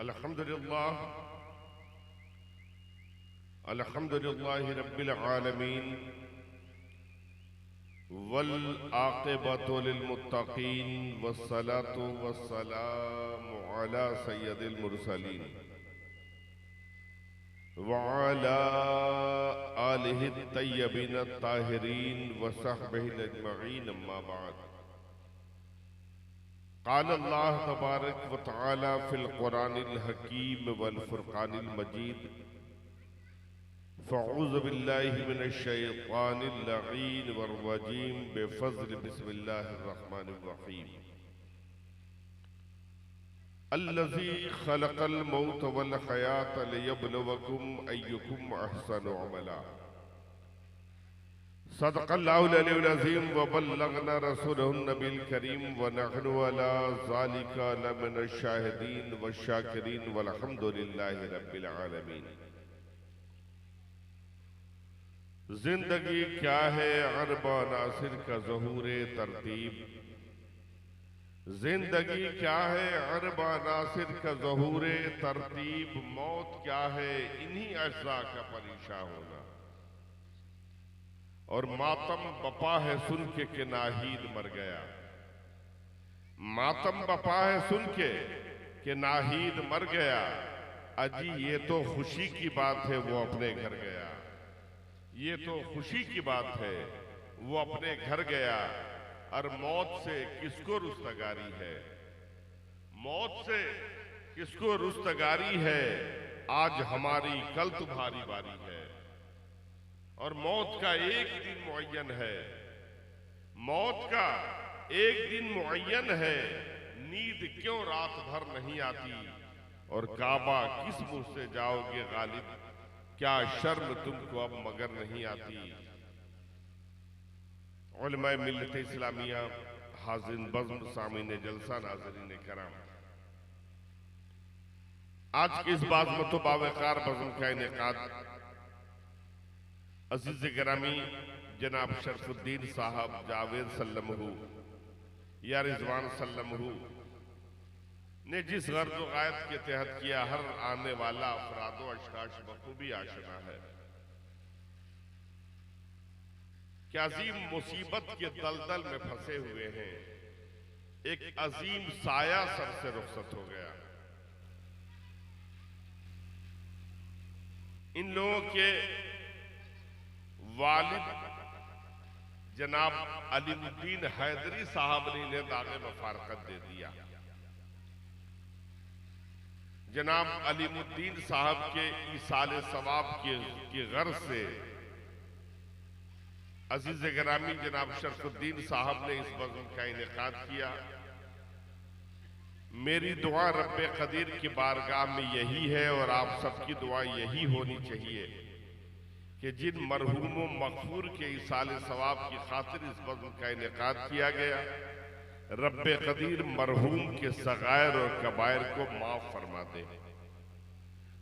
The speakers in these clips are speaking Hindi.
अल्हम्दुलिल्लाह अल्हम्दुलिल्लाहि रब्बिल आलमीन वल आक़िबतु लिल मुत्तक़ीन वस्सलातु वस्सलामु अला सय्यदिल मुरसलीन व अला आलिहि तय्यबीन ताहिरीन व सहबिहि अजमईन अम्मा बाद। क़ाल अल्लाह तबारक व तआला फ़िल क़ुरानिल हकीम वल फ़ुरक़ानिल मजीद फ़अऊज़ु बिल्लाहि मिनश शैतानिर लईन वर्रजीम बिफ़ज़्ल बिस्मिल्लाहिर रहमानिर रहीम। अल्लज़ी ख़लक़ल मौत वल हयात लियब्लुवकुम अय्युकुम अहसनु अमला। सदक़ल्लाहुल अलीयुल अज़ीम व बल्लगना रसूलहुन नबील करीम व नहनु अला ज़ालिका लमिनश शाहिदीन व शाकिरीन वल्हम्दुलिल्लाहि रब्बिल आलमीन। जिंदगी क्या है अरबा नासिर का ज़हूरे तरतीब। जिंदगी क्या है अरबा नासिर का ज़हूरे तरतीब। मौत क्या है इन्हीं अज़्ज़ा का परीशा होना। और मातम बपा है सुन के नाहीद मर गया। मातम बपा है सुन के नाहीद मर गया। अजी ये तो खुशी की बात है वो अपने घर गया। ये तो खुशी की बात है वो अपने घर गया। और मौत से किसको रुस्तगारी है। मौत से किसको रुस्तगारी है। आज हमारी कल तुम्हारी बारी है। और मौत का एक दिन मुअय्यन है। मौत का एक दिन मुअय्यन है। नींद क्यों रात भर नहीं आती। और काबा किस मुंह से जाओगे गालिब। क्या शर्म तुमको अब मगर नहीं आती। उलमाए मिल्लत इस्लामिया, हाज़िन बज़्म, सामीन जलसा, नाज़रीन करम, आज के इस बाज़मत बावकार बज़्म का इनेकाद अज़ीज़ गिरामी जनाब शरफुद्दीन साहब जावेद सल्लमहू या रिजवान सल्लमहू ने जिस गर्ज़ व गायत के तहत किया, हर आने वाला अफराद व अशख़ास बखूबी आशना है कि अजीम मुसीबत के दलदल में फंसे हुए हैं। एक अजीम साया सर से रुखसत हो गया। इन लोगों के वालिद जनाब अलीमुद्दीन हैदरी साहब ने इन्हें दागे में फारकत दे दिया। जनाब अलीमुद्दीन साहब के ईसाल सवाब की गर्ज से अजीज गिरामी जनाब शरफुद्दीन साहब ने इस बज़्म का इनेकाद किया। मेरी दुआ रब्बे कदीर की बारगाह में यही है और आप सबकी दुआ यही होनी चाहिए कि जिन मरहूम मग़फ़ूर के ईसाल सवाब की खातिर इस बज़्म का इनेकाद किया गया, रब्बे कदीर मरहूम के सगायर और कबायर को माफ फरमा दे।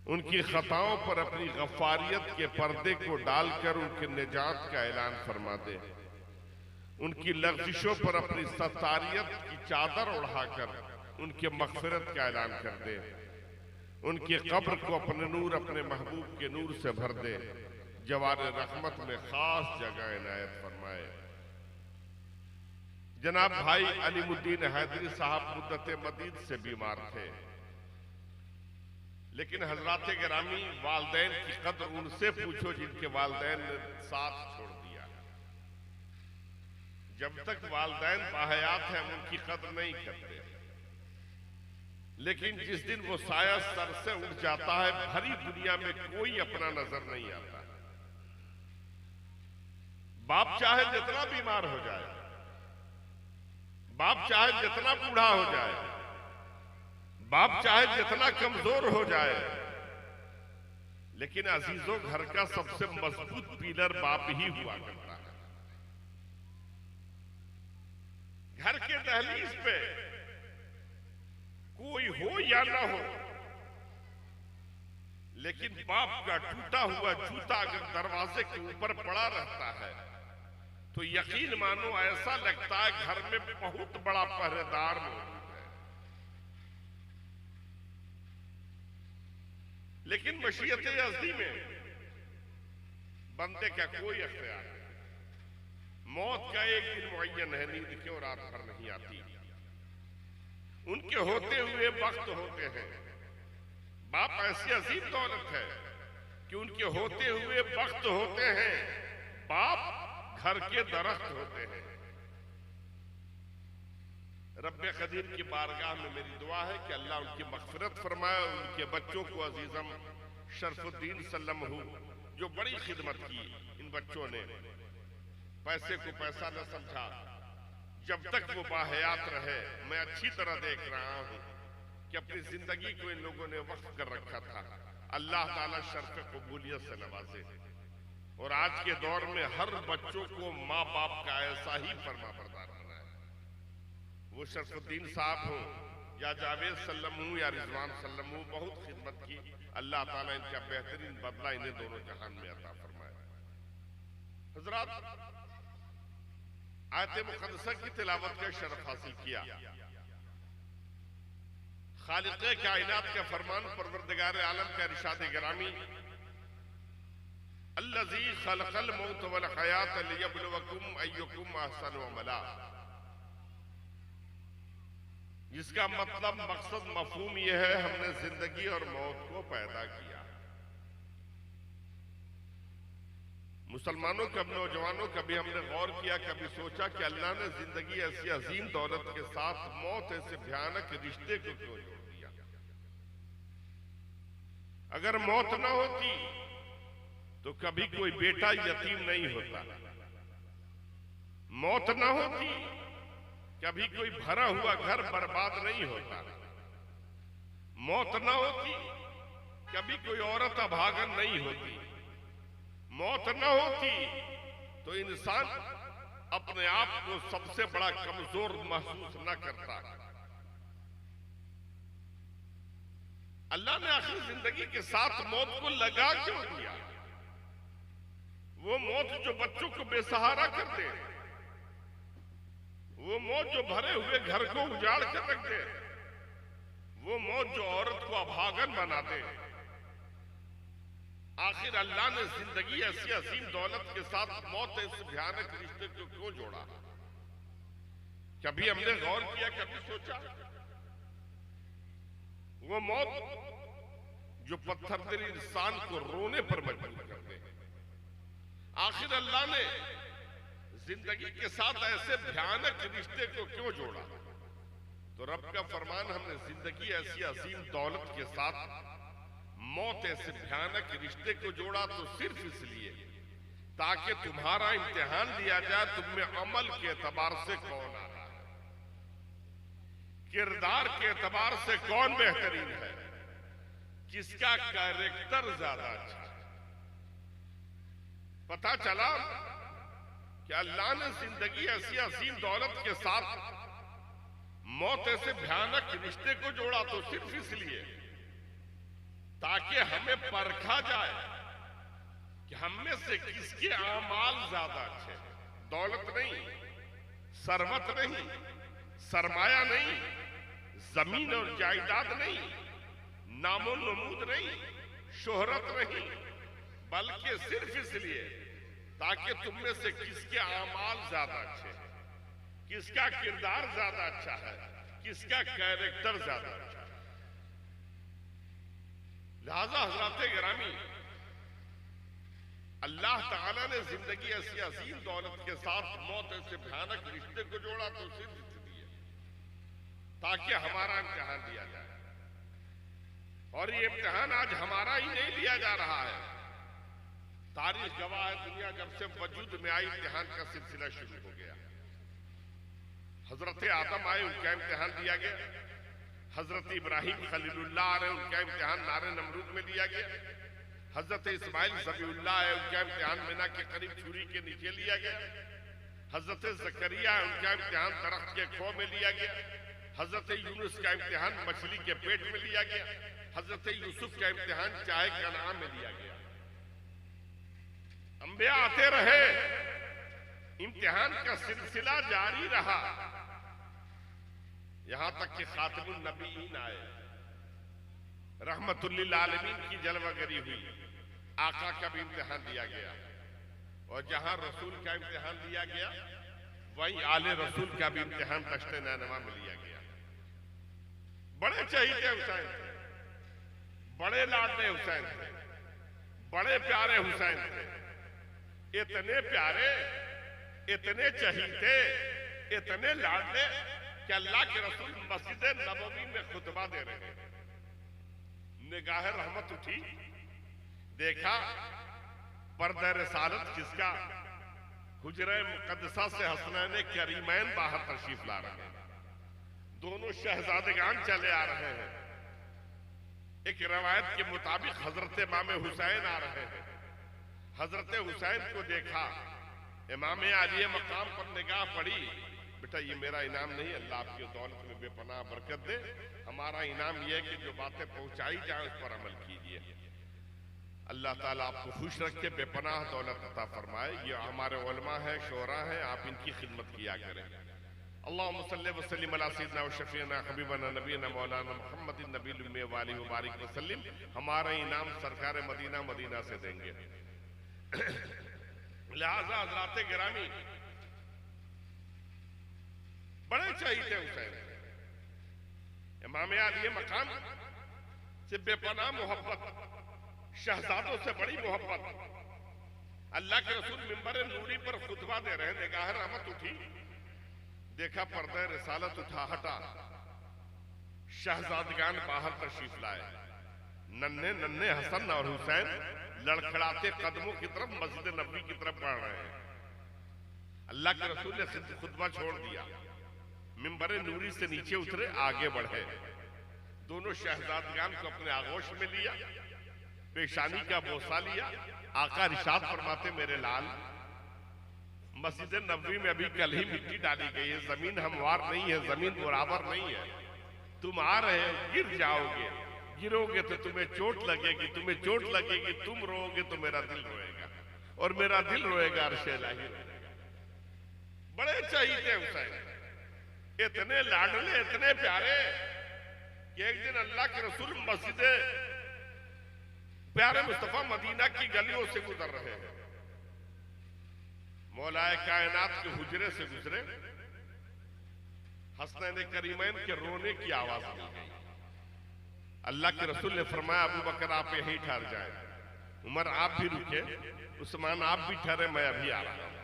उनकी खताओं पर अपनी गफ़ारियत के पर्दे को डालकर उनके निजात का ऐलान फरमा दे। उनकी लग़ज़िशों पर अपनी सत्तारियत की चादर उड़ाकर उनके मग़फ़िरत का ऐलान कर दे। उनकी कब्र को अपने नूर, अपने महबूब के नूर से भर दे। जवारे रहमत में खास जगह इनायत फरमाए। जनाब भाई अलीमुद्दीन हैदरी साहब मुद्दत मदीद से बीमार थे, लेकिन हजरात गिरामी वालदैन की कद्र उनसे पूछो जिनके वालदैन ने साथ छोड़ दिया। जब तक वालदैन बाहयात हैं हम उनकी कद्र नहीं करते, लेकिन जिस दिन वो साया सर से उठ जाता है, भरी दुनिया में कोई अपना नजर नहीं आता। बाप चाहे जितना बीमार हो जाए, बाप चाहे जितना बूढ़ा हो जाए, बाप चाहे जितना कमजोर हो जाए, लेकिन अजीजों घर का सबसे मजबूत पिलर बाप ही हुआ करता है। घर के दहलीज पे कोई हो या ना हो, लेकिन बाप का टूटा हुआ जूता अगर दरवाजे के ऊपर पड़ा रहता है तो यकीन मानो ऐसा लगता है घर में बहुत बड़ा पहरेदार मौजूद है। लेकिन मशीयत अज़ली में बंदे का कोई अख्तियार नहीं। मौत का एक दिन मुअय्यन है, नींद क्यों रात भर नहीं आती। उनके होते हुए वक्त होते हैं। बाप ऐसी अजीम दौलत है कि उनके होते हुए वक्त होते हैं। बाप घर के दरख्त होते हैं। रब्बे कदीर की बारगाह में मेरी दुआ है कि अल्लाह उनकी मग़फ़िरत फरमाए। उनके बच्चों को अजीज़म शरफुद्दीन सल्लमहू, जो बड़ी खिदमत की इन बच्चों ने, पैसे को पैसा न समझा, जब तक वो बाहयात रहे। मैं अच्छी तरह देख रहा हूं कि अपनी जिंदगी को इन लोगों ने वक्फ कर रखा था। अल्लाह ताला शर्फ़ कबूलियत से नवाजे और आज के दौर में हर बच्चों को माँ बाप का ऐसा ही फरमा बरदार बनाए। वो शरफुद्दीन साहब हो या जावेद सल्लम हो या रिजवान सल्लम हो, बहुत खिदमत की। अल्लाह ताला इनका बेहतरीन बदला इन्हें दोनों जहान में अता फरमाए। हजरात, आयत मुक़द्दसा की तिलावत का शरफ हासिल किया। खालिक़े कायनात का फरमान, परवरदिगार आलम का इरशाद गिरामी, अल्लज़ी खलक़ल मौत वल हयात लियब्लुवकुम अय्युकुम अहसनु अमला, जिसका मतलब मकसद मफहूम यह है, हमने जिंदगी और मौत को पैदा किया। मुसलमानों, कब नौजवानों, कभी हमने गौर किया, कभी सोचा कि अल्लाह ने जिंदगी ऐसी अजीम दौलत के साथ मौत ऐसे भयानक रिश्ते को क्यों जोड़ दिया? अगर मौत ना होती तो कभी कोई बेटा यतीम नहीं होता। मौत ना होती कभी कोई भरा हुआ घर बर्बाद नहीं होता। मौत ना होती कभी कोई औरत अभागन नहीं होती। मौत न होती तो इंसान अपने आप को सबसे बड़ा कमजोर महसूस न करता। अल्लाह ने आखिर जिंदगी के साथ मौत को लगा क्यों दिया? वो मौत जो बच्चों को बेसहारा कर दे, वो मौत जो भरे हुए घर को उजाड़ कर रख दे, वो मौत जो औरत को अभागन बना दे, आखिर अल्लाह ने जिंदगी ऐसी असीम दौलत के साथ मौत ऐसे भयानक रिश्ते को क्यों जोड़ा? कभी हमने गौर किया, कभी सोचा? वो मौत जो पत्थर दिल इंसान को रोने पर मजबूर कर दे, आखिर अल्लाह ने जिंदगी के साथ ऐसे भयानक रिश्ते को क्यों जोड़ा? तो रब का फरमान, हमने जिंदगी ऐसी असीम दौलत के साथ मौत ऐसे भयानक रिश्ते को जोड़ा तो सिर्फ इसलिए ताकि तुम्हारा इम्तिहान लिया जाए, तुम में अमल के एतबार से कौन आ रहा है, किरदार के एतबार से कौन बेहतरीन है, किसका कैरेक्टर ज्यादा अच्छा है। पता चला कि अल्लाह ने जिंदगी ऐसी असीम दौलत के साथ मौत ऐसे भयानक रिश्ते को जोड़ा तो सिर्फ इसलिए ताकि हमें परखा जाए कि हम में से किसके आमाल ज्यादा अच्छे हैं। दौलत नहीं, सरवत नहीं, सरमाया नहीं, जमीन और जायदाद नहीं, नामो नमूद नहीं, शोहरत नहीं, बल्कि सिर्फ इसलिए ताकि तुम में से किसके आमाल ज्यादा अच्छे हैं, किसका किरदार ज्यादा अच्छा है, किसका कैरेक्टर ज्यादा अच्छा है। लिहाजा हज़रात गिरामी, अल्लाह ताला ने जिंदगी ऐसी असीम दौलत के साथ मौत ऐसे भयानक रिश्ते को जोड़ा तो सिर्फ इसलिए ताकि हमारा इम्तिहान लिया जाए। और ये इम्तिहान आज हमारा ही नहीं लिया जा रहा है। तारीख गवाह है, दुनिया जब से वजूद में आई इम्तिहान का सिलसिला शुरू हो गया। हजरत आदम आए, उनका इम्तिहान दिया गया। हजरत इब्राहिम खलीलुल्लाह आए, उनका इम्तिहान नारे नमरूद में लिया गया। हजरत इस्माइल ज़बीउल्लाह आए, उनका इम्तिहान मीना के करीब छुरी के नीचे लिया गया। हजरत ज़करिया आए, उनका इम्तिहान दरख्त के खो में लिया गया। हजरत यूनुस का इम्तिहान मछली के पेट में लिया गया। हजरत यूसुफ का इम्तिहान चाय कनान में लिया गया। अंबिया आते रहे, इम्तिहान का सिलसिला जारी रहा, यहां तक कि खातिमुन नबीयीन आए। रहमतुल्लिल आलमीन की जलवागरी हुई, आका का भी इम्तिहान लिया गया, और जहां रसूल का इम्तिहान लिया गया वहीं आले रसूल का भी इम्तिहान दश्त नैनवा में लिया गया। बड़े चहीते हुसैन थे, बड़े लाडले हुसैन थे, बड़े प्यारे हुसैन थे, इतने प्यारे, इतने चहीते, इतने लाडले कि अल्लाह के रसूल मस्जिद नबवी में खुतबा दे रहे हैं। निगाह रहमत उठी, देखा पर्दा रिसालत किसका, हुजरे मुकद्दसा से हसनैन करीमैन बाहर तशरीफ ला रहे हैं, दोनों शहजादगान चले आ रहे हैं। एक रवायत के मुताबिक हजरत इमाम हुसैन आ रहे हैं। हजरत हुसैन को देखा, इमाम आलिया मकाम पर निगाह पड़ी, बेटा ये मेरा इनाम नहीं, अल्लाह आपकी दौलत में बेपनाह बरकत दे, हमारा इनाम यह है कि जो बातें पहुंचाई जाए उस पर अमल कीजिए। अल्लाह ताला आपको खुश रखे, बेपनाह दौलत अता फरमाए। ये हमारे उलमा है, शोरा है, आप इनकी खिदमत किया करें। अल्लाहुम्मा सल्ली व सल्लिम अला सय्यिदिना व शफीना हबीबना नबीना मौलाना मुहम्मदिन नबील उम्मी व आलिहि व बारिक व सल्लिम। हमारा इनाम सरकार मदीना मदीना से देंगे। लिहाजा हज़रात गिरामी, बड़े चाहिए हुसैन, इमाम आलिया मकाम से बेपनाह मोहब्बत, शहजादों से बड़ी मोहब्बत। अल्लाह के रसूल मिंबर नूरी पर खुतबा दे रहे हैं, निगाह रहमत उठी, देखा पर्दा रिसालत उठा हटा, शहजादगान बाहर तशरीफ लाए, नन्हे नन्हे हसन और हुसैन लड़खड़ाते कदमों की तरफ मस्जिद नबवी की तरफ बढ़ रहे हैं। अल्लाह के रसूल ने खुतबा छोड़ दिया, मिंबर नूरी से नीचे उतरे, आगे बढ़े, दोनों शहजादगान को अपने आगोश में लिया, पेशानी का बोसा लिया। आका इरशाद फरमाते, मेरे लाल, मस्जिद नबवी में अभी कल ही मिट्टी डाली गई है, जमीन हमवार नहीं है, जमीन बराबर नहीं है, तुम आ रहे हो, गिर जाओगे, गिरोगे तो तुम्हें चोट लगेगी, तुम्हें चोट लगेगी, तुम रोओगे तो मेरा दिल रोएगा, और मेरा दिल रोएगा, अर्शे इलाही रोएगा। बड़े चाहिए हुसैन, इतने लाडले, इतने प्यारे कि एक दिन अल्लाह के रसूल मस्जिद प्यारे मुस्तफा मदीना की गलियों से गुजर रहे हैं, मौलाए कायनात के हुजरे से गुजरे, हसनैन करीमैन के रोने की आवाज मिल गई। अल्लाह के रसूल ने फरमाया, अबू बकर आप यहीं ठहर जाए, उमर आप भी रुके, उस्मान आप भी ठहरे, मैं अभी आ रहा हूं।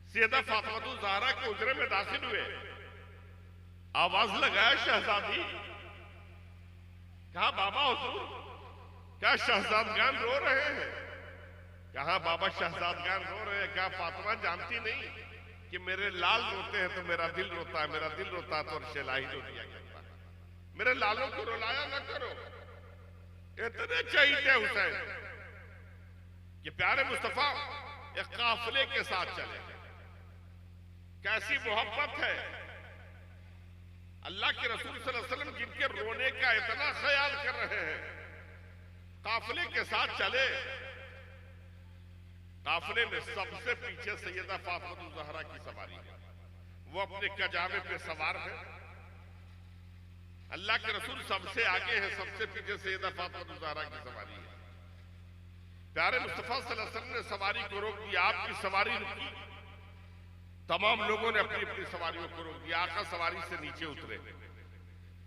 सैयदा फातिमा ज़हरा के हुजरे में दाखिल हुए, आवाज लगाया, शहजादी। कहा बाबा हुजूर, क्या शहजादगान रो रहे हैं? कहा बाबा शहजादगान रो रहे हैं। क्या फातिमा जानती नहीं कि मेरे लाल रोते हैं तो मेरा दिल रोता है, मेरा दिल रोता है तो अर्शे इलाही रो दिया करता है, मेरे लालों को रुलाया न करो। इतने चाहिए हुसैन कि प्यारे मुस्तफा एक काफिले के साथ चले। कैसी मोहब्बत है अल्लाह के रसूल सल्लल्लाहु अलैहि वसल्लम, जिनके रोने का इतना ख्याल कर रहे हैं, काफिले के साथ चले। काफिले में सबसे पीछे सैयदा फातिमा ज़हरा की सवारी है, वो अपने कजावे पे सवार है। अल्लाह के रसूल सबसे आगे है, सबसे पीछे सैयदा फातिमा ज़हरा की सवारी है। प्यारे मुस्तफा सल्लल्लाहु अलैहि वसल्लम ने सवारी को रोक दिया, आपकी सवारी रुकी, तमाम लोगों ने अपनी अपनी सवारियों को रोक दिया। आका सवारी से नीचे उतरे,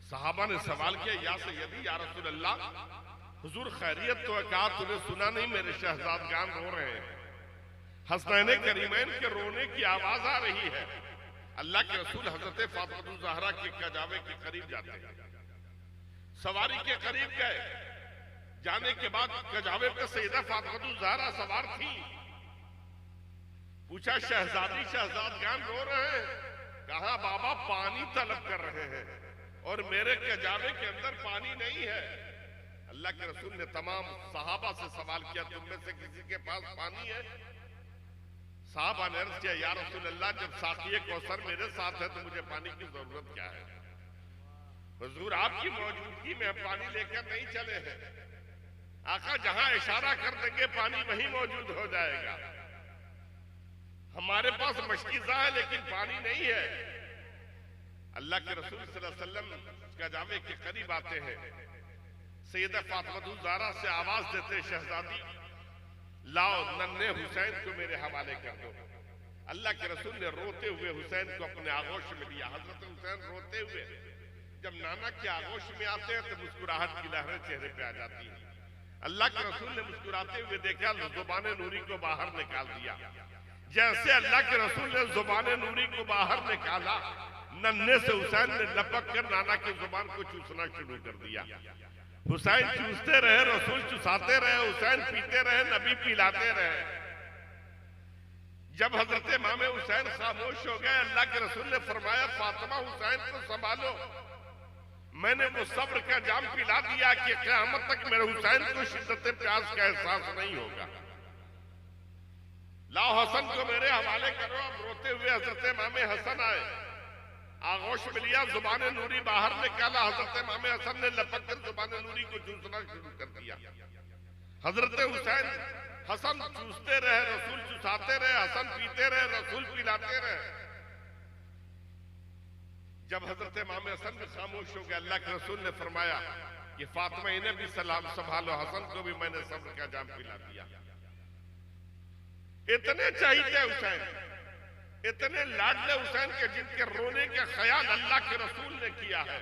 सहाबा ने सवाल किया, या सैयदी, या रसूल अल्लाह, हुजूर खैरियत तो है? कहा तूने सुना नहीं, मेरे शहजादगान रो रहे हैं, हसनैन करीमैन के रोने की आवाज आ रही है। अल्लाह के रसूल हजरत फातिमा ज़हरा के कजावे के करीब जाते हैं, सवारी के करीब गए, जाने के बाद कजावे पे सैयदा फातिमा ज़हरा सवार थी। पूछा, शहजादी शहजादगान रो रहे हैं? कहा बाबा पानी तलब कर रहे हैं और मेरे कजावे के अंदर पानी नहीं है। अल्लाह के रसूल ने तमाम सहाबा से सवाल किया, तुम में से किसी के पास पानी है? साहबा ने अर्ज किया, या रसूल अल्लाह, जब साक़िए कौसर मेरे साथ है तो मुझे पानी की जरूरत क्या है? हुजूर आपकी मौजूदगी में पानी लेकर नहीं चले हैं। आका जहां इशारा कर देंगे पानी वहीं मौजूद हो जाएगा। हमारे पास मशकीज़ा है लेकिन पानी नहीं है। अल्लाह के रसूल सल्लल्लाहु अलैहि वसल्लम का जामे के करीब आते हैं, सैयदा फातिमा ज़हरा से आवाज देते, शहजादी लाओ नन्हे हुसैन को मेरे हवाले कर दो। अल्लाह के रसूल ने रोते हुए हुसैन को अपने आगोश में लिया। हजरत हुसैन रोते हुए जब नाना के आगोश में आते हैं तो मुस्कुराहट की लहरें चेहरे पे आ जाती है। अल्लाह के रसूल ने मुस्कुराते हुए देखा, जुबान नूरी को बाहर निकाल दिया। जैसे अल्लाह के रसूल ने जुबान नूरी को बाहर निकाला, नन्हे से हुसैन ने लपक कर नाना की जुबान को चूसना शुरू कर दिया। हुसैन चूसते रहे, रसूल चुसाते रहे, हुसैन पीते रहे, नबी पिलाते रहे। जब हजरत इमाम हुसैन खामोश हो गए, अल्लाह के रसूल ने फरमाया, फातिमा हुसैन को संभालो। मैंने वो सब्र का जाम पिला दिया कि क़यामत तक मेरे हुसैन को शिद्दत प्यास का एहसास नहीं होगा। लाओ हसन को मेरे हवाले करो। अब रोते हुए हजरत इमाम हसन आए, आगोश में लिया, जुबान नूरी बाहर निकाला। हजरत इमाम हसन ने लपक कर जुबान नूरी को चूसना शुरू कर दिया। हजरत हुसैन हसन चूसते रहे, रसूल चुसाते रहे, हसन पीते रहे, रसूल पिलाते रहे। जब हजरत इमाम हसन भी खामोश हो गए, अल्लाह के रसूल ने फरमाया कि फातिमा इन्हें भी सलाम संभालो, हसन को भी मैंने सब्र का जाम पिला दिया। इतने चाहिए हुसैन, इतने लाडले हुसैन के जिनके रोने का ख्याल अल्लाह के रसूल ने किया है।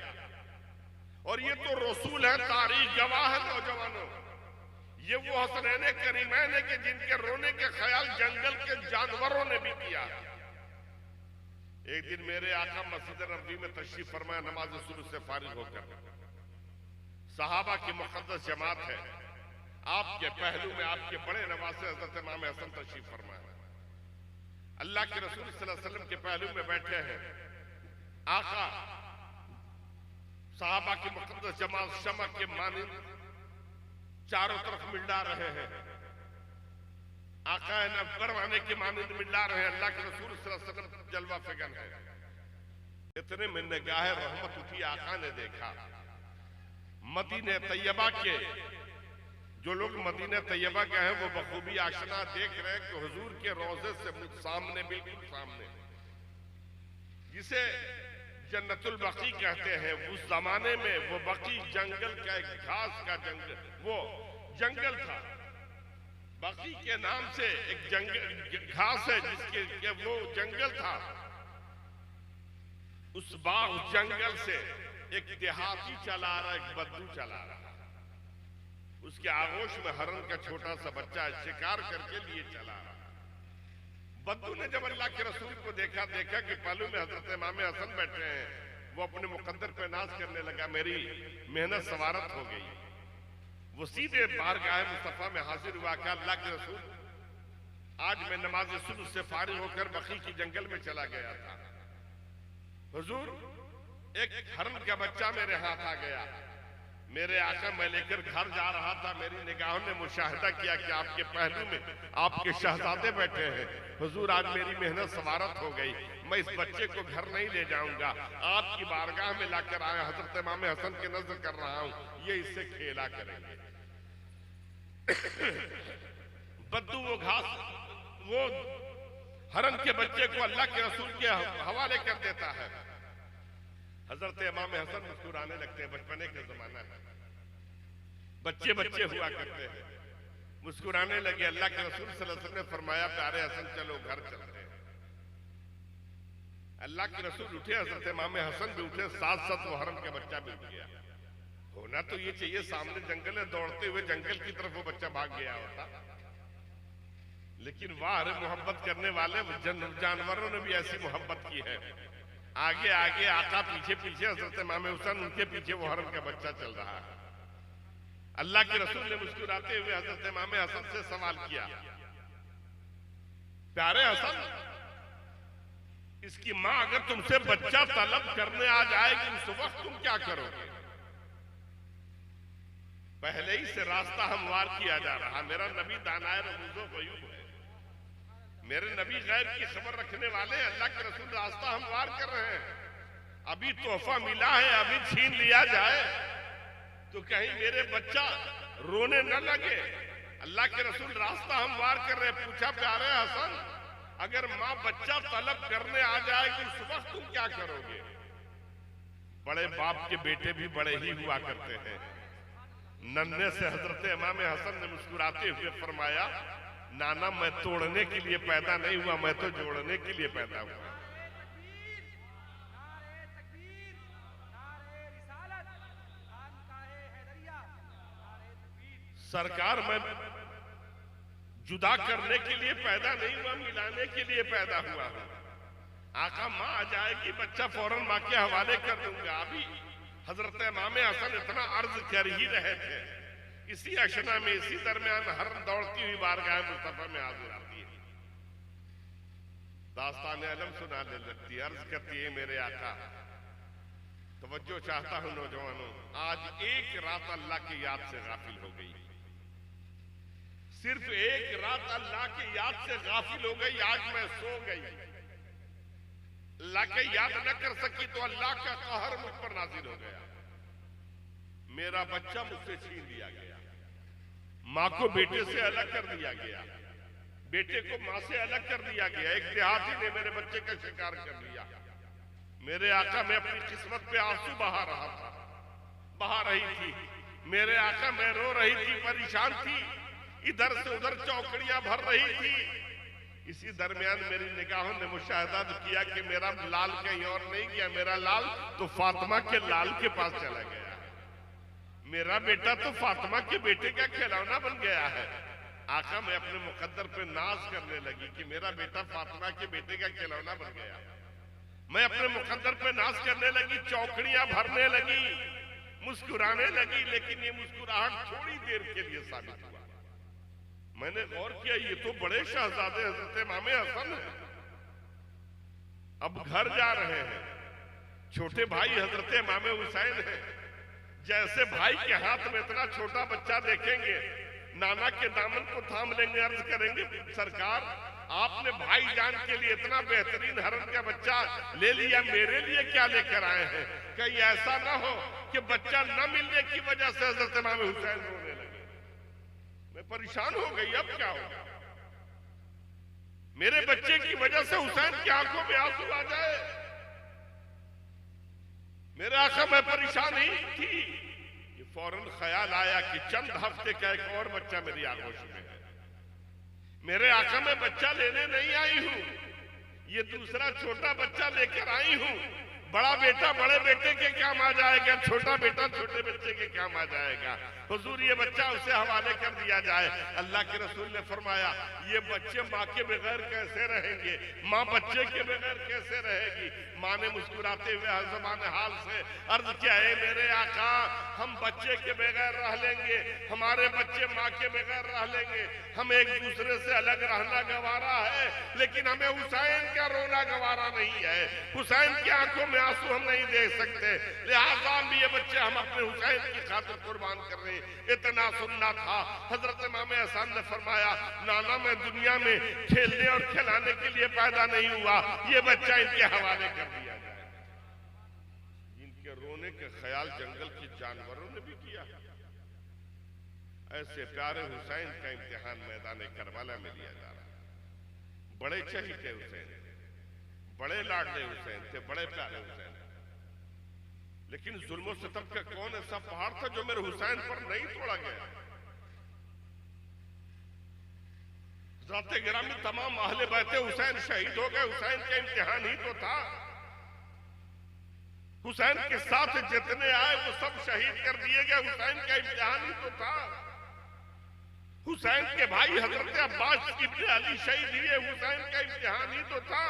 और ये तो रसूल है, तारीख गवाह है। नौजवानों, ये वो हसनैन करीमैन है कि जिनके रोने के ख्याल जंगल के जानवरों ने भी किया। एक दिन मेरे आका मस्जिद नबवी में तशरीफ फरमाया, नमाज सुबह से फारिग होकर। सहाबा की मुक़द्दस जमात है, आपके पहलू में आपके बड़े नवासे हज़रत इमाम हसन तशरीफ फरमाया। अल्लाह के रसूल सल्लल्लाहु अलैहि वसल्लम के पहलू में बैठे हैं। आका सहाबा की मुक़द्दस जमात शमा के मानिंद चारों तरफ मिला रहे हैं। आका न परवाने के मानिंद मिला रहे हैं। अल्लाह के रसूल सल्लल्लाहु अलैहि वसल्लम जलवा फिगन है। इतने में निगाह रहमत उठी, आका ने देखा मदीने तैयबा के जो लोग मदीने तैयबा के हैं वो बखूबी आशना देख रहे हैं कि हुजूर के रोजे से सामने, बिल्कुल सामने, जिसे जन्नतुल बकी कहते हैं, उस जमाने में वो बकी जंगल का एक घास का जंगल, वो जंगल था। बकी के नाम से एक जंगल घास है जिसके वो जंगल था। उस बाग जंगल से एक देहाती चला रहा, एक बद्दू चला रहा। उसके आगोश में हरन का छोटा सा बच्चा शिकार करके लिए चला रहा। बद्दू ने जब अल्लाह के रसूल को देखा कि पहलू में हजरत इमाम हसन बैठे हैं, वो अपने मुकद्दर पे नाज करने लगा, मेरी मेहनत सवारत हो गई। वो सीधे बारगाह मुस्तफा में हाजिर हुआ कि अल्लाह के रसूल, आज मैं नमाज सुबह से फारिग होकर बकी की जंगल में चला गया था। हुजूर, एक हरन का बच्चा मेरे हाथ आ गया। मेरे आका, मैं लेकर घर जा रहा था, मेरी निगाहों ने मुशाहिदा किया कि आपके पहलू में आपके शहजादे बैठे हैं। हुजूर, आज मेरी मेहनत सवारत हो गई, मैं इस बच्चे को घर नहीं ले जाऊंगा, आपकी बारगाह में लाकर आया, हजरत इमाम हसन के नजर कर रहा हूं, ये इससे खेला करेंगे। बद्दू वो घास, वो हरन के बच्चे को अल्लाह के रसूल के हवाले कर देता है। हजरत इमाम हसन मुस्कुराने लगते हैं। बचपने का जमाना है, बच्चे बच्चे हुआ करते हैं, मुस्कुराने लगे। अल्लाह के रसूल सल्लल्लाहु अलैहि वसल्लम ने फरमाया, प्यारे हसन चलो घर चलते हैं। अल्लाह के रसूल उठे, हजरत इमाम हसन भी उठे, साथ साथ वो हरन का बच्चा भी उठ गया। होना तो ये चाहिए, सामने जंगल है, दौड़ते हुए जंगल की तरफ वो बच्चा भाग गया होता। लेकिन वाह, मोहब्बत करने वाले जानवरों ने भी ऐसी मोहब्बत की है। आगे आगे आका, पीछे पीछे हजरत इमाम हुसैन, उनके पीछे वो हरन का बच्चा चल रहा है। अल्लाह के रसूल ने मुस्कुराते हुए हजरत इमाम हसन से सवाल किया, प्यारे हसन, इसकी मां अगर तुमसे बच्चा तलब करने आ जाएगी, उस वक्त तुम क्या करोगे? पहले ही से रास्ता हमवार किया जा रहा। मेरा नबी दानाए रमूज़ो ग़यूब है, मेरे नबी गैर की खबर रखने वाले। अल्लाह के रसूल रास्ता हमवार कर रहे हैं। अभी तोहफा मिला है, अभी छीन लिया जाए तो कहीं मेरे बच्चा रोने न लगे। अल्लाह के रसूल रास्ता हमवार कर रहे। पूछा, प्यारे हसन, अगर माँ बच्चा तलब करने आ जाएगी, उस वक्त तुम क्या करोगे? बड़े बाप के बेटे भी बड़े ही हुआ करते हैं। नन्हे से हजरत इमाम हसन ने मुस्कुराते हुए फरमाया, नाना मैं तोड़ने के लिए पैदा नहीं हुआ, मैं तो जोड़ने के लिए पैदा हुआ। सरकार मैं जुदा करने के लिए पैदा नहीं हुआ, मिलाने के लिए पैदा हुआ हूं। आका माँ आ जाएगी, बच्चा फौरन माँ के हवाले कर दूंगा। अभी हजरत इमाम हसन इतना अर्ज कर ही रहे थे, इसी अशना में, इसी दरमियान हर दौड़ती हुई बारगाह मुस्तफा में हाजिर आती है। दास्तान अलम सुनाने लगती, अर्ज करती है, मेरे आका तवज्जो चाहता हूं नौजवानों, आज एक रात अल्लाह की याद से गाफिल हो गई। सिर्फ एक रात अल्लाह की याद से गाफिल हो गई। आज मैं सो गई, अल्लाह की याद न कर सकी तो अल्लाह का कहर मुझ पर नाजिल हो गया। मेरा बच्चा मुझसे छीन लिया गया, माँ को बेटे से अलग कर दिया गया, बेटे को माँ से अलग कर दिया गया। एक देहाती ने मेरे बच्चे का शिकार कर लिया। मेरे आका मैं अपनी किस्मत पे आंसू बहा रहा था, बहा रही थी। मेरे आका मैं रो रही थी, परेशान थी, इधर से उधर चौकड़ियां भर रही थी। इसी दरमियान मेरी निगाहों ने मुशाहिदा किया कि मेरा लाल कहीं और नहीं गया, मेरा लाल तो फातिमा के लाल के पास चला गया। मेरा बेटा तो फातिमा के बेटे का खिलौना बन गया है। आका मैं अपने मुकद्दर पे नाज करने लगी कि मेरा बेटा फातिमा के बेटे का खिलौना बन गया। मैं अपने मुकद्दर पे नाज करने लगी, चौकड़ियां भरने लगी, मुस्कुराने लगी। लेकिन ये मुस्कुराहट थोड़ी देर के लिए साबित हुआ। मैंने गौर किया, ये तो बड़े शहजादे हजरत इमाम हसन है। अब घर जा रहे हैं, छोटे भाई हजरत इमाम हुसैन है। जैसे भाई के हाथ में इतना छोटा बच्चा देखेंगे, नाना के दामन को थाम लेंगे, अर्ज करेंगे, सरकार आपने भाईजान के लिए इतना बेहतरीन हरन का बच्चा ले लिया, मेरे लिए क्या लेकर आए हैं? कहीं ऐसा ना हो कि बच्चा न मिलने की वजह से हजरत इमाम हुसैन रोने लगे। मैं परेशान हो गई, अब क्या होगा? मेरे बच्चे की वजह से हुसैन की आंखों में आंसू आ जाए। मेरे आका मैं परेशान ही थी, ये फौरन ख्याल आया कि चंद हफ्ते का एक और बच्चा मेरी आगोश में है। मेरे आका मैं बच्चा लेने नहीं आई हूं, ये दूसरा छोटा बच्चा लेकर आई हूं। बड़ा बेटा बड़े बेटे के काम आ जाएगा, छोटा बेटा छोटे बच्चे के काम आ जाएगा। हुजूर ये बच्चा उसे हवाले कर दिया जाए। अल्लाह के रसूल ने फरमाया, ये बच्चे माँ के बगैर कैसे रहेंगे? माँ बच्चे के बगैर कैसे रहेगी? माँ ने मुस्कुराते हुए हर ज़बान हाल से अर्ज किया, है मेरे आका हम बच्चे के बगैर रह लेंगे, हमारे बच्चे माँ के बगैर रह लेंगे, हम एक दूसरे से अलग रहना गवारा है, लेकिन हमें हुसैन का रोना गवारा नहीं है। हुसैन की आंखों में आंसू हम नहीं देख सकते, लिहाजा भी ये बच्चे हम अपने हुसैन की खातिर कुर्बान कर रहे हैं। इतना सुनना था। हजरत इमाम हसन ने फरमाया, नाना मैं दुनिया में खेलने और खिलाने के लिए पैदा नहीं हुआ, ये बच्चा इनके हवाले कर दिया जाए। इनके रोने के ख्याल जंगल के जानवरों ने भी किया। ऐसे प्यारे हुसैन का इम्तिहान मैदान करबला में लिया जा रहा। बड़े चहीते हुसैन, बड़े लाडले हुसैन थे, बड़े प्यारे हुसैन, लेकिन जुल्म सितम का कौन ऐसा पहाड़ था जो मेरे हुसैन पर नहीं तोड़ा गया? ज़ाते गिरामी तमाम अहले बैते हुसैन शहीद हो गए। हुसैन का इम्तिहान ही तो था। हुसैन के साथ जितने आए वो सब शहीद कर दिए गए। हुसैन का इम्तिहान ही तो था। हुसैन के भाई हजरत अब्बास इब्ने अली शहीद हुए, हुसैन का इम्तिहान ही तो था।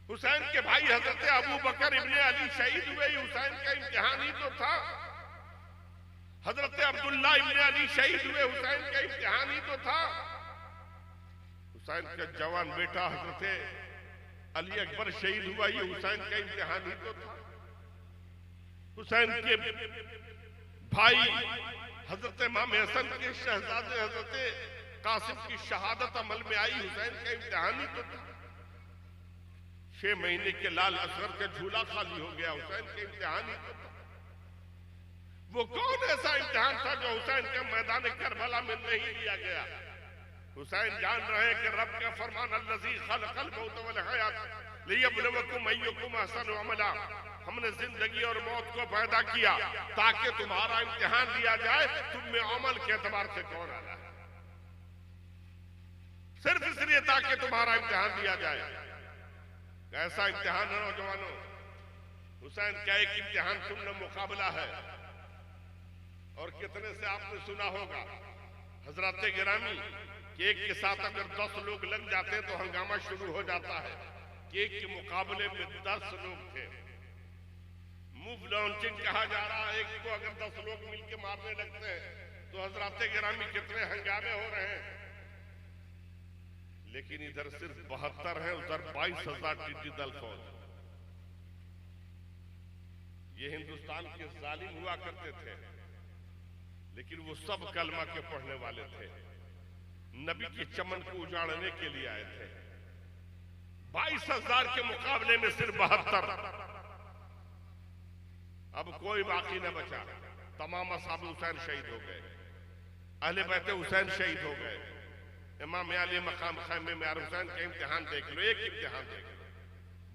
हुसैन के भाई हजरत अबू बकर इब्ने अली शहीद हुए, हुसैन का इम्तिहान ही तो था। हजरत अब्दुल्ला इब्ने अली शहीद हुए, हुसैन का इम्तिहान ही तो था। हुसैन का जवान बेटा हजरत अली अकबर शहीद हुआ, ये हुसैन का इम्तिहान ही तो था। हुसैन के भाई हजरत इमाम हसन के शहजादे हजरत कासिम की शहादत अमल में आई, हुसैन का इम्तिहान ही तो था। 6 महीने के लाल असगर का झूला खाली हो गया, हुसैन के इम्तिहान ही तो था। वो कौन ऐसा इम्तिहान था जो हुसैन के मैदान करबला में नहीं लिया गया? हुसैन जान रहे कि रब का फरमान अल्लज़ी खलक़ल मौत वल हयात लियब्लुवकुम अय्युकुम अहसनु अमला, हमने जिंदगी और मौत को पैदा किया ताकि तुम्हारा इम्तिहान लिया जाए तुम में अमल के एतबार से कौन आला है, सिर्फ इसलिए ताकि तुम्हारा इम्तिहान लिया जाए। कैसा इम्तिहान है नौजवानों? हुसैन का एक इम्तिहान तुमने मुकाबला है। और कितने से आपने सुना होगा हजरत गिरामी कि एक के साथ अगर 10 लोग लग जाते हैं तो हंगामा शुरू हो जाता है। कि एक के मुकाबले में 10 लोग थे, मूव लॉन्चिंग कहा जा रहा है। एक को अगर 10 लोग मिलकर मारने लगते हैं तो हजरत गिरामी कितने हंगामे हो रहे हैं। लेकिन इधर सिर्फ 72 है, उधर 22,000 टिड्डी दल फौज। ये हिंदुस्तान के जालिम हुआ करते थे, लेकिन वो सब कलमा के पढ़ने वाले थे, नबी के चमन को उजाड़ने के लिए आए थे। 22,000 के मुकाबले में सिर्फ 72। अब कोई बाकी न बचा, तमाम असहाब हुसैन शहीद हो गए, अहले बैत हुसैन शहीद हो गए। इमाम अली मकाम खैमे में हुसैन का इम्तिहान देख लो, एक इम्तिहान देख लो।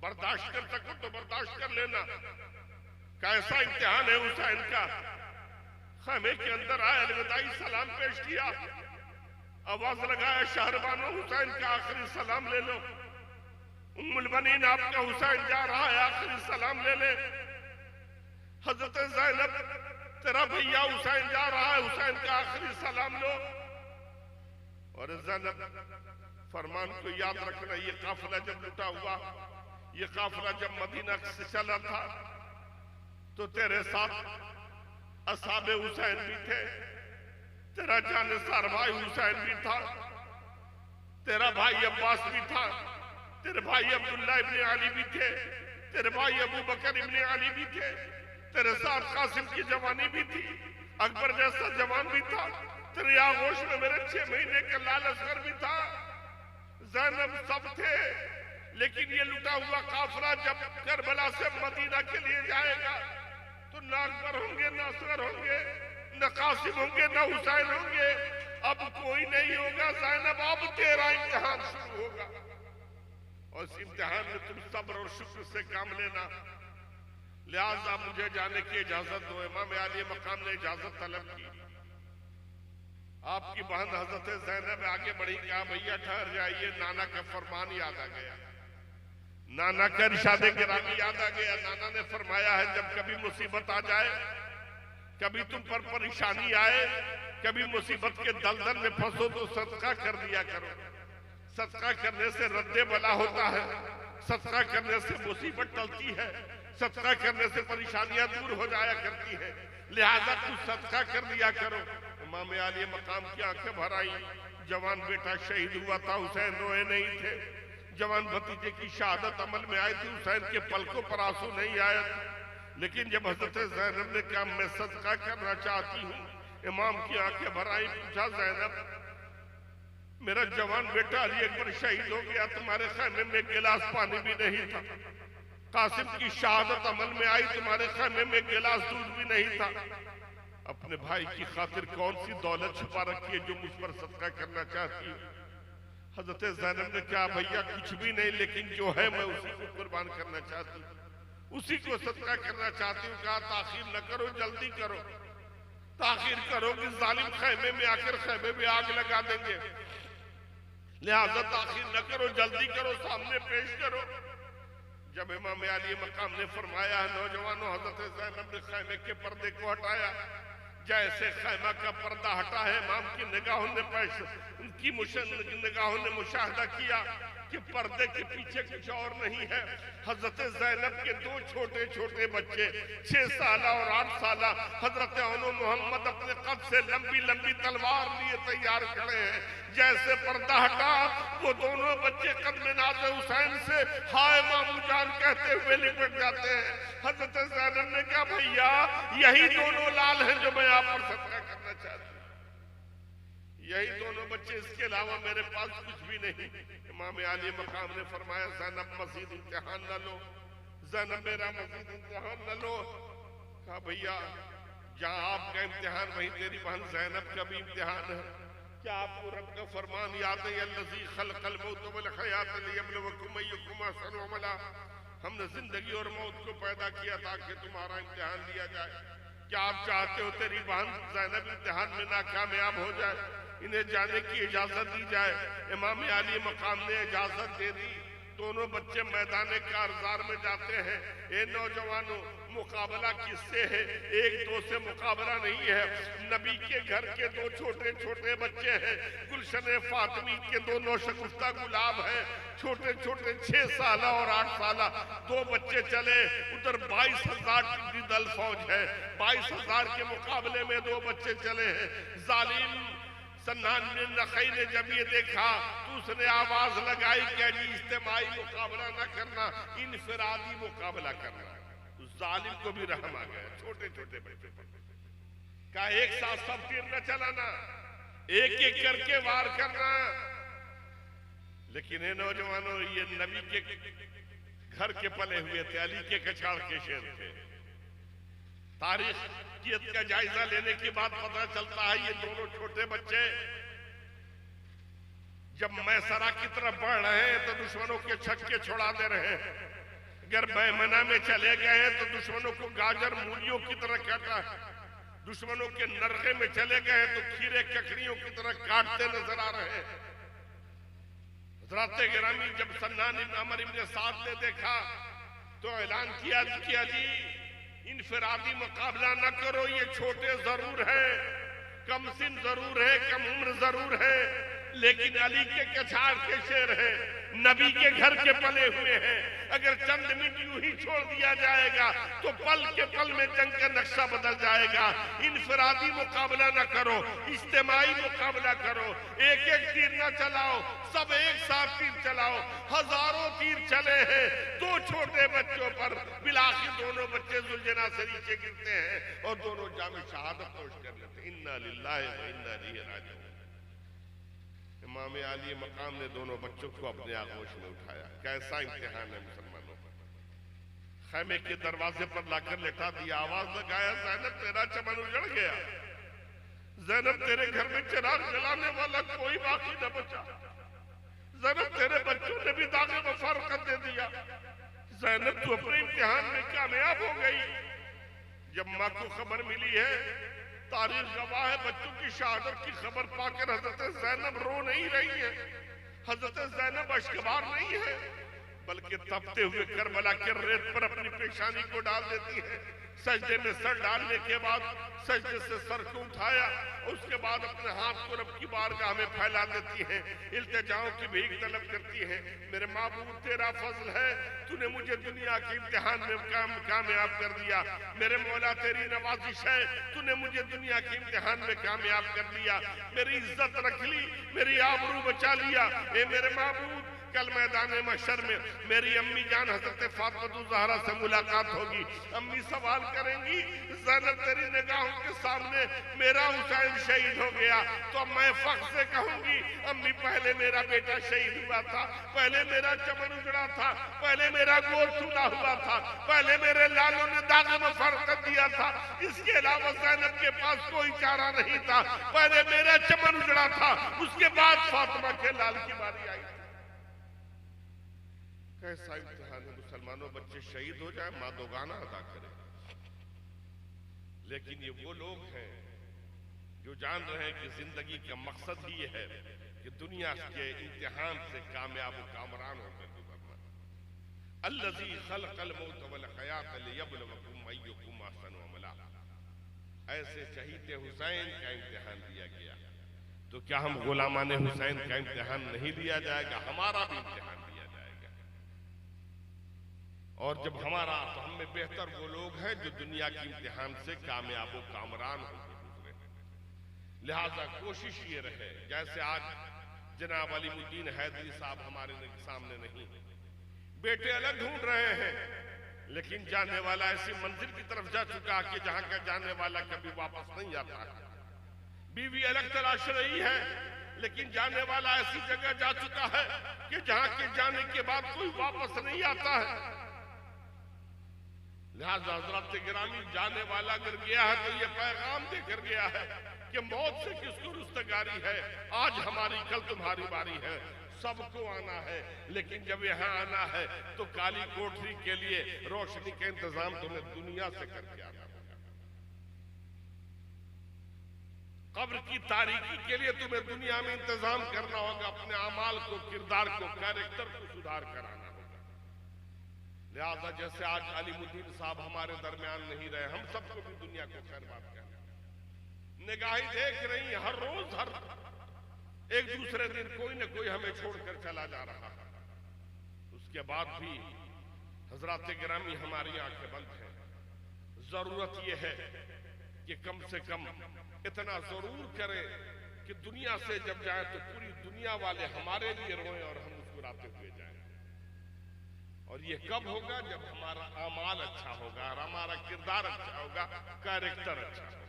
बर्दाश्त कर सको तो बर्दाश्त कर लेना। कैसा इम्तिहान है हुसैन का। खैमे के अंदर आए, अलविदाई सलाम पेश किया, आवाज लगाया शहरबानो हुसैन का आखिरी सलाम ले लो। उम्मुल बनीन आपका हुसैन जा रहा है, आखिरी सलाम ले ले। हजरत ज़ैनब तेरा भैया हुसैन जा रहा है, हुसैन का आखिरी सलाम लो। और ज़ैनब फरमान को याद रखना, ये काफिला जब लुटा हुआ, ये काफिला जब मदीना से चला था तो तेरे साथ असहाबे हुसैन भी थे, तेरा जानिसार भाई हुसैन भी था, तेरा भाई अब्बास भी था, तेरे भाई अब्दुल्ला इब्ने अली भी थे, तेरे भाई अबू बकर इब्ने अली भी थे, तेरे साथ कासिम की जवानी भी थी, अकबर जैसा जवान भी था, तेरे आगोश में मेरे 6 महीने का लाल असगर भी था, ज़ैनब सब थे। लेकिन ये लुटा हुआ काफिला जब करबला से मदीना के लिए जाएगा तो ना अकबर होंगे, ना असगर होंगे, न कासिम होंगे, न हुसैन होंगे, अब कोई नहीं होगा। ज़ैनब अब तेरा इम्तिहान शुरू होगा और इस इम्तिहान में तुम सब्र और शुक्र से काम लेना। लिहाजा मुझे जाने की इजाजत दो। इमाम अली मकाम ने इजाजत तलब की। आपकी बहन हजरत ज़ैनब आगे बढ़ी, कहा भैया ठहर जाइए, नाना का फरमान याद आ गया, नाना का इरशाद गिरामी याद आ गया। नाना ने फरमाया है जब कभी मुसीबत आ जाए, कभी तुम पर परेशानी आए, कभी मुसीबत के दलदल में फंसो तो सदका कर दिया करो। सदका करने से रद्दे बला होता है, सदका करने से मुसीबत टलती है, सदका करने से परेशानियां दूर हो जाया करती है। लिहाजा तुम सदका कर दिया करो। इमाम अली मकाम की आंखें भर आई। जवान बेटा शहीद हुआ था, हुसैन रोए नहीं थे। जवान भतीजे की शहादत अमल में आई थी, हुसैन के पलकों पर आंसू नहीं आया। लेकिन जब हजरत ज़ैनब ने कहा मैं सदका करना चाहती हूँ, इमाम की आंखें भर आई। पूछा ज़ैनब मेरा जवान बेटा अली अकबर शहीद हो गया, तुम्हारे खैमे में गिलास पानी भी नहीं था। कासिम की शहादत अमल में आई, तुम्हारे खैमे में गिलास दूध भी नहीं था। अपने भाई की खातिर कौन सी दौलत छुपा रखी है जो मुझ पर सदका करना चाहती है। हजरत ज़ैनब ने कहा भैया कुछ भी नहीं, लेकिन जो है मैं उसी को कुर्बान करना चाहती हूँ, उसी को सदका करना चाहती हूँ। कहा ताखीर न करो, जल्दी करो। ताखीर करोगे जालिम खैमे में आकर खैमे में आग लगा देंगे। लिहाजा ताखीर न करो, जल्दी करो, सामने पेश करो। जब इमाम अली मकाम ने फरमाया है नौजवानों, हजरत ज़ैनब ने खैमे के पर्दे को हटाया। जैसे खैमा का पर्दा हटा है, इमाम की निगाहों ने उनकी निगाहों ने मुशाहदा किया कि पर्दे के पीछे कुछ और नहीं है। हजरत ज़ैनब के 2 छोटे छोटे बच्चे 6 साल और 8 साल, हजरत अनु मोहम्मद अपने कद से लंबी लंबी तलवार लिए तैयार खड़े हैं। जैसे पर्दा हटा, वो दोनों बच्चे कदम नाज़ हुसैन से हाय मामू जान कहते हुए लिपट जाते हैं। हजरत ज़ैनब ने कहा भैया यही दोनों लाल हैं जो मैं आप पर सदका करना चाहती हूँ, यही दोनों बच्चे, इसके अलावा मेरे पास कुछ भी नहीं। इमाम अली मकाम ने फरमाया ज़ैनब मज़ीद इम्तिहान न लो, ज़ैनब मेरा मज़ीद इम्तिहान न लो। कहा भैया जहाँ आपका इम्तिहान वहीं तेरी बहन ज़ैनब का भी इम्तिहान है। क्या आपको रब का फरमान याद है, अल्लज़ी खलक़ल मौत वल हयात लियब्लुवकुम अय्युकुम अहसनु अमला। हमने जिंदगी और मौत को पैदा किया ताकि तुम्हारा इम्तिहान लिया जाए। क्या आप चाहते हो तेरी बहन ज़ैनब इम्तिहान में नाकामयाब हो जाए? इन्हें जाने की इजाजत दी जाए। इमाम अली मकाम ने इजाजत दे दी। दोनों बच्चे मैदान कारज़ार में जाते हैं। ए नौजवानों, मुकाबला किससे है? एक दो से मुकाबला नहीं है। नबी के घर के दो छोटे छोटे बच्चे हैं। गुलशन फातिमी के दो नौशगुफ्ता गुलाब हैं। छोटे छोटे 6 साल और 8 साल दो बच्चे चले। उधर 22,000 की दल फौज है। 22,000 के मुकाबले में दो बच्चे चले हैं। जालिम सन्नान बिन नखई ने जब ये देखा तो उसने आवाज लगाई कि जी इज्तिमाई मुकाबला न करना, इनफिरादी मुकाबला करना। तो जालिम को भी रहम आ गया। छोटे छोटे बच्चे का एक साथ सब तीर न चलाना, एक एक करके वार करना। लेकिन ये नौजवानों, ये नबी के घर के पले हुए थे, अली के कछाड़ के शेर थे। तारीख का जायजा लेने के बाद पता चलता है ये दोनों छोटे बच्चे जब मैसरा की तरफ बढ़ रहे हैं तो दुश्मनों के छक्के छोड़ा दे रहे हैं। अगर बैमना में चले गए हैं तो दुश्मनों को गाजर मूलियों की तरह काटा है। दुश्मनों के नरखे में चले गए हैं तो खीरे ककड़ियों की तरह काटते नजर आ रहे हैं। हज़रत गिरामी जब सन्नान इब्न अमर इब्न साद ने देखा तो ऐलान किया जी इनफिरादी मुकाबला न करो। ये छोटे जरूर है, कम सिन जरूर है, कम उम्र जरूर है, लेकिन अली के कछाड़ के शेर है, नबी के घर के पले हुए हैं। अगर चंद मिनट यूं ही छोड़ दिया जाएगा तो पल के पल में जंग का नक्शा बदल जाएगा। इनफिरादी मुकाबला न करो, इज्तिमाई मुकाबला करो। एक एक तीर न चलाओ, सब एक साथ तीर चलाओ। हजारों तीर चले हैं दो छोटे बच्चों पर। बिलाखिर दोनों बच्चे जुलजना से नीचे गिरते हैं और दोनों जामे शहादत नोश कर लेते हैं। इन्ना लिल्लाहि व इन्ना इलैहि राजिऊन। इमाम अली मकाम ने दोनों बच्चों को अपने आगोश में उठाया। कैसा इम्तिहान है मुसलमानों पर। खैमे के दरवाजे पर लाकर लेटा दिया। आवाज लगाया, ज़ैनब तेरा चमन उजड़ गया। ज़ैनब तेरे घर में चिराग जलाने वाला कोई बाकी न बचा। ज़ैनब तेरे बच्चों ने भी दागे मुफारकत दे दिया। ज़ैनब तू अपने इम्तिहान में कामयाब हो गई। जब माँ को खबर मिली है, तारीख गवाह है, बच्चों की शहादत की खबर पाकर हजरत ज़ैनब रो नहीं रही है। हजरत ज़ैनब अश्कबार नहीं है, बल्कि तपते हुए करबला के रेत पर अपनी पेशानी को डाल देती है। सजदे में सर डालने के बाद सजदे से सर को उठाया, उसके बाद अपने हाथ को रब की बारगाह में फैला देती है। इल्तिजाओं की भीख तलब करती है। मेरे माबूद तेरा फजल है, तूने मुझे दुनिया के इम्तिहान में कामयाब कर दिया। मेरे मौला तेरी नवाजिश है, तूने मुझे दुनिया के इम्तिहान में कामयाब कर दिया। मेरी इज्जत रख ली, मेरी आबरू बचा लिया। ए मेरे माबूद, कल मैदान महशर में मेरी अम्मी जान हजरत फातिमा ज़हरा से मुलाकात होगी। अम्मी सवाल करेंगी, ज़ैनब तेरी निगाहों के सामने मेरा हुसैन शहीद हो गया, तो मैं फख्र से कहूंगी, अम्मी पहले मेरा बेटा शहीद हुआ था, पहले मेरा चमन उजड़ा था, पहले मेरा गोद चूना हुआ था, पहले मेरे लालों ने दागे में फरकत दिया था। इसके अलावा ज़ैनब के पास कोई चारा नहीं था। पहले मेरा चमन उजड़ा था, उसके बाद फातिमा के लाल की बारी आई। कैसा इम्तिहान है मुसलमानों। बच्चे शहीद हो जाए, माँ दोगाना अदा करे। लेकिन ये वो लोग हैं जो जान रहे हैं कि जिंदगी का मकसद ही ये है कि दुनिया के इम्तिहान से कामयाब व कामरान होकर गुजरना। अल्लज़ी खलक़ल मौत वल हयात लियब्लवकुम अय्युकुम अहसनु अमला। ऐसे शहीद हुसैन का इम्तिहान दिया गया, तो क्या हम गुलामान हुसैन का इम्तिहान नहीं लिया जाएगा? हमारा भी इम्तिहान। और जब हमारा, तो हम में बेहतर वो लोग हैं जो दुनिया के इम्तिहान से कामयाब व कामरान होकर गुजरे। लिहाजा कोशिश ये रहे, जैसे आज जनाब अलीमुद्दीन हैदरी साहब हमारे सामने नहीं, बेटे अलग ढूंढ रहे हैं, लेकिन जाने वाला ऐसी मंजिल की तरफ जा चुका कि जहां का जाने वाला कभी वापस नहीं आता है। बीवी अलग तलाश रही है, लेकिन जाने वाला ऐसी जगह जा चुका है कि जहां के जाने के बाद कोई वापस नहीं आता है। लिहाजा हज़रत गिरामी, जाने वाला अगर गया है तो ये पैगाम देकर गया है कि मौत से किसको रुस्तगारी है। आज हमारी, कल तुम्हारी बारी है। सबको आना है, लेकिन जब यहाँ आना है तो काली कोठरी के लिए रोशनी का इंतजाम तुम्हें दुनिया से करके आना होगा। कब्र की तारीकी के लिए तुम्हें दुनिया में इंतजाम करना होगा। अपने अमाल को, किरदार को, कैरेक्टर को सुधार कराना होगा। लिहाजा जैसे आज अलीमुद्दीन साहब हमारे दरमियान नहीं रहे, हम सबको भी दुनिया को खैर बात कहना। निगाहें देख रही हर रोज, हर एक दूसरे दिन कोई न कोई हमें छोड़कर चला जा रहा है। उसके बाद भी हजरात गिरामी हमारी आंखें बंद हैं। जरूरत यह है कि कम से कम इतना जरूर करें कि दुनिया से जब जाए तो पूरी दुनिया वाले हमारे लिए रोएं और हम मुस्कुराते हुए जाएं। और ये कब होगा? जब हमारा अमाल अच्छा होगा, हमारा किरदार अच्छा होगा, कैरेक्टर अच्छा होगा।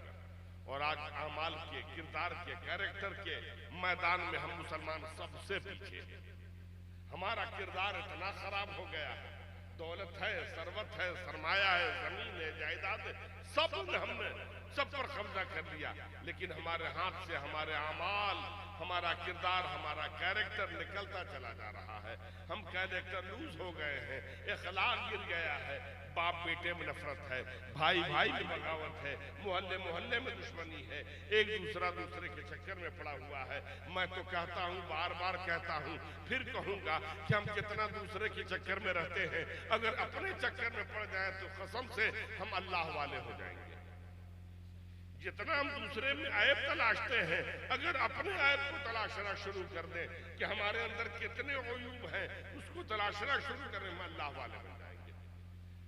और आज अमाल के, किरदार के, कैरेक्टर के मैदान में हम मुसलमान सबसे पीछे हैं। हमारा किरदार इतना खराब हो गया है। दौलत है, सरवत है, सरमाया है, जमीन है, जायदाद है, सब हमने सब पर कब्जा कर लिया, लेकिन हमारे हाथ से हमारे अमाल, हमारा किरदार, हमारा कैरेक्टर निकलता चला जा रहा है। हम कैरेक्टर लूज हो गए हैं, इखलाक गिर गया है, बाप बेटे में नफरत है, भाई भाई में बगावत है, मोहल्ले मोहल्ले में दुश्मनी है, एक दूसरा दूसरे के चक्कर में पड़ा हुआ है। मैं तो कहता हूँ, बार बार कहता हूँ, फिर कहूंगा कि हम कितना दूसरे के चक्कर में रहते हैं। अगर अपने चक्कर में पड़ जाए तो कसम से हम अल्लाह वाले हो जाएंगे। जितना हम दूसरे में ऐब तलाशते हैं, अगर अपने ऐब को तलाशना शुरू कर दें कि हमारे अंदर कितने अयूब हैं, उसको तलाशना शुरू करें, हम अल्लाह वाले बन जाएंगे।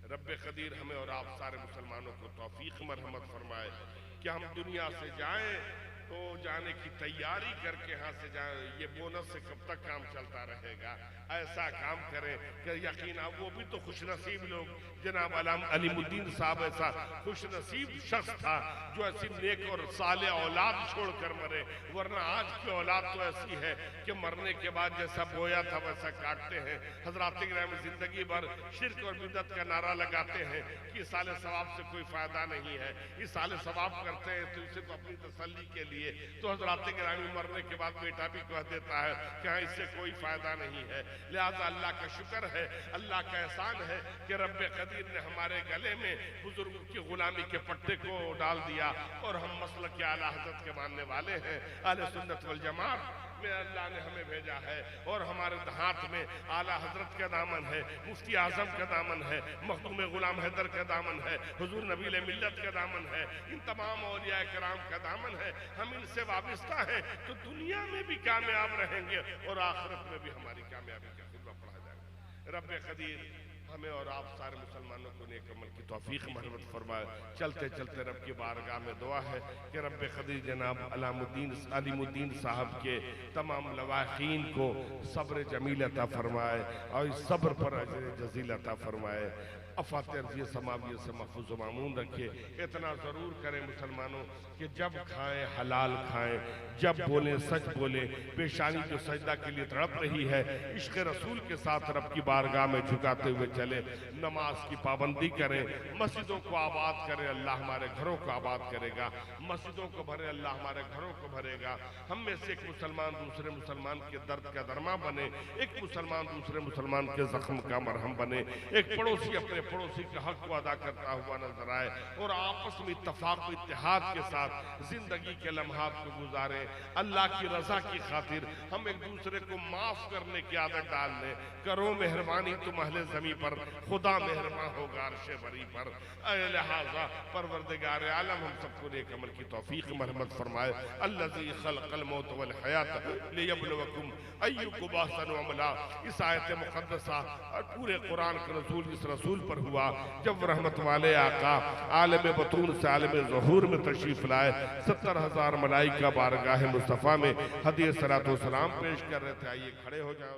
रब्बे कदीर हमें और आप सारे मुसलमानों को तौफीक मरहमत फरमाए कि हम दुनिया से जाएं तो जाने की तैयारी करके यहाँ से जाएं। ये बोनस से कब तक काम चलता रहेगा? ऐसा काम करें कि यकीन वो भी तो खुशनसीब लोग, जनाब अलीमुद्दीन साहब ऐसा खुशनसीब शख्स था जो ऐसी नेक और साले औलाद छोड़कर मरे। वरना आज की औलाद तो ऐसी है कि मरने के बाद जैसा बोया था वैसा काटते हैं। हजरात गिराम जिंदगी भर शिर्क और बिदअत का नारा लगाते हैं कि साले सवाब से कोई फायदा नहीं है, इस साले सवाब करते हैं तो इसे तो अपनी तसल्ली के लिए। तो हजरात गिरामी मरने के बाद बेटा भी कह देता है कि हाँ इससे कोई फायदा नहीं है। लिहाजा अल्लाह का शुक्र है, अल्लाह का एहसान है कि रब्बे कदीर ने हमारे गले में बुजुर्गों की गुलामी के पट्टे को डाल दिया और हम मसलक के आला हज़रत के मानने वाले हैं। अहले सुन्नत वल जमात में अल्लाह ने हमें भेजा है और हमारे हाथ में आला हजरत का दामन है, मुफ्ती आजम का दामन है, मखदूम गुलाम हैदर का दामन है, हुजूर नबील मिल्लत का दामन है, इन तमाम औलिया कराम का दामन है। हम इनसे वाबस्ता हैं तो दुनिया में भी कामयाब रहेंगे और आखिरत में भी हमारी कामयाबी का खुतबा पढ़ा जाएगा। रब्बे कदीर हमें और आप सारे मुसलमानों को नेक अमल की तौफीक मरहमत फरमाए। चलते चलते रब की बारगाह में दुआ है कि रब्बे कदीर जनाब अलीमुद्दीन साहब के तमाम लवाहीन को सब्र जमील अता फरमाए और इस सब्र पर अजर जजील अता फरमाए। अफातर समावियत से महफूज मामून रखे। इतना ज़रूर करें मुसलमानों कि जब खाएं हलाल खाएं, जब बोलें सच बोलें। पेशानी जो सजदा के लिए तड़प रही है, इश्क़ रसूल के साथ रब की बारगाह में झुकाते हुए चले। नमाज की पाबंदी करें, मस्जिदों को आबाद करें, अल्लाह हमारे घरों को आबाद करेगा। मस्जिदों को भरे, अल्लाह हमारे घरों को भरेगा। हम में से एक मुसलमान दूसरे मुसलमान के दर्द का दरमा बने, एक मुसलमान दूसरे मुसलमान के जख्म का मरहम बने, एक पड़ोसी अपने पड़ोसी के हक को अदा करता हुआ नजर आए और आपस में इत्तेफाक इत्तेहाद के साथ जिंदगी के लम्हात को गुजारे। अल्लाह की रजा की खातिर हम एक दूसरे को माफ करने की आदत डाल लें। करो मेहरबानी तुम अहले ज़मीं पर, खुदा मेहरबान होगा अर्शे बरी पर। लिहाजा परवरदिगार आलम हम सबको नेक अमल की तौफीक मरहमत फरमाए। अल्लज़ी खलक़ल मौत वल हयात लियब्लुवकुम अय्युकुम अहसनु अमला। इस आयत मुक़द्दसा और पूरे कुरान के रसूल इस रसूल पर हुआ जब रहमत वाले आका आलम बतून से आलम ज़हूर में तशरीफ लाए। 70,000 मलाइका बारगाह मुस्तफ़ा में हदीस सलातो सलाम पेश कर रहे थे। आइए खड़े हो जाओ।